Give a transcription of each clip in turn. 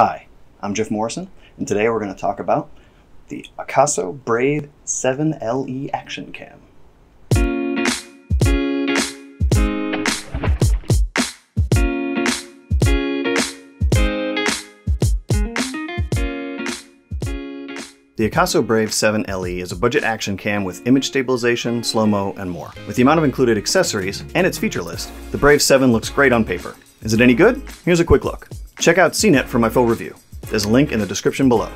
Hi, I'm Jeff Morrison, and today we're going to talk about the Akaso Brave 7 LE Action Cam. The Akaso Brave 7 LE is a budget action cam with image stabilization, slow-mo, and more. With the amount of included accessories and its feature list, the Brave 7 looks great on paper. Is it any good? Here's a quick look. Check out CNET for my full review. There's a link in the description below.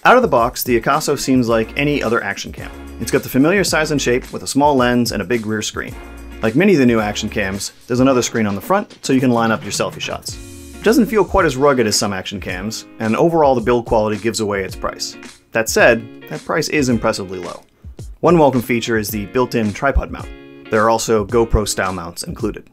Out of the box, the Akaso seems like any other action cam. It's got the familiar size and shape with a small lens and a big rear screen. Like many of the new action cams, there's another screen on the front so you can line up your selfie shots. It doesn't feel quite as rugged as some action cams, and overall the build quality gives away its price. That said, that price is impressively low. One welcome feature is the built-in tripod mount. There are also GoPro style mounts included.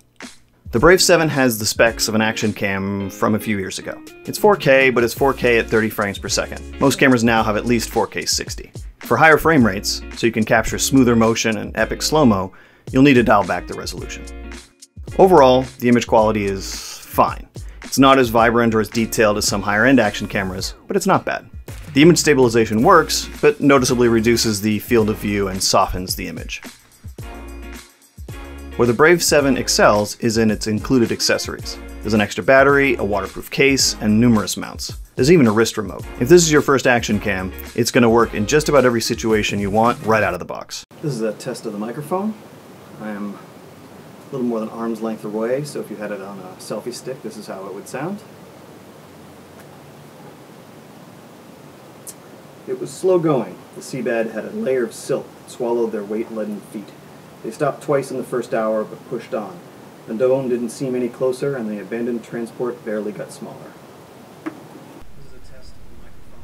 The Brave 7 has the specs of an action cam from a few years ago. It's 4K, but it's 4K at 30 frames per second. Most cameras now have at least 4K 60. For higher frame rates, so you can capture smoother motion and epic slow-mo, you'll need to dial back the resolution. Overall, the image quality is fine. It's not as vibrant or as detailed as some higher-end action cameras, but it's not bad. The image stabilization works, but noticeably reduces the field of view and softens the image. Where the Brave 7 excels is in its included accessories. There's an extra battery, a waterproof case, and numerous mounts. There's even a wrist remote. If this is your first action cam, it's going to work in just about every situation you want right out of the box. This is a test of the microphone. I am a little more than arm's length away, so if you had it on a selfie stick, this is how it would sound. It was slow going. The seabed had a layer of silt that swallowed their weight-laden feet. They stopped twice in the first hour, but pushed on. The dome didn't seem any closer, and the abandoned transport barely got smaller. This is a test of the microphone.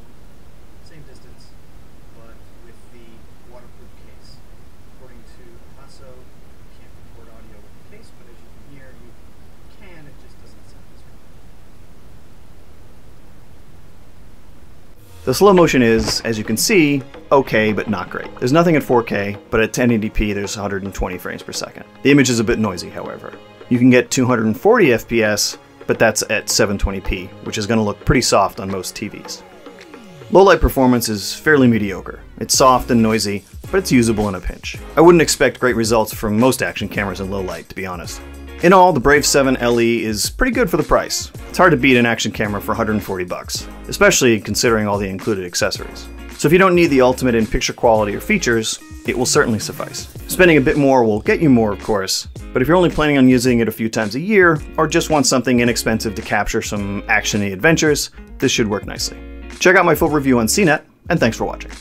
Same distance, but with the waterproof case. According to Akaso, you can't record audio with the case, but as you can hear, you can. It just doesn't sound as good. The slow motion is, as you can see, okay, but not great. There's nothing at 4K, but at 1080p there's 120 frames per second. The image is a bit noisy, however. You can get 240 FPS, but that's at 720p, which is going to look pretty soft on most TVs. Low-light performance is fairly mediocre. It's soft and noisy, but it's usable in a pinch. I wouldn't expect great results from most action cameras in low light, to be honest. In all, the Brave 7 LE is pretty good for the price. It's hard to beat an action camera for 140 bucks, especially considering all the included accessories. So if you don't need the ultimate in picture quality or features, it will certainly suffice. Spending a bit more will get you more, of course, but if you're only planning on using it a few times a year, or just want something inexpensive to capture some action-y adventures, this should work nicely. Check out my full review on CNET, and thanks for watching.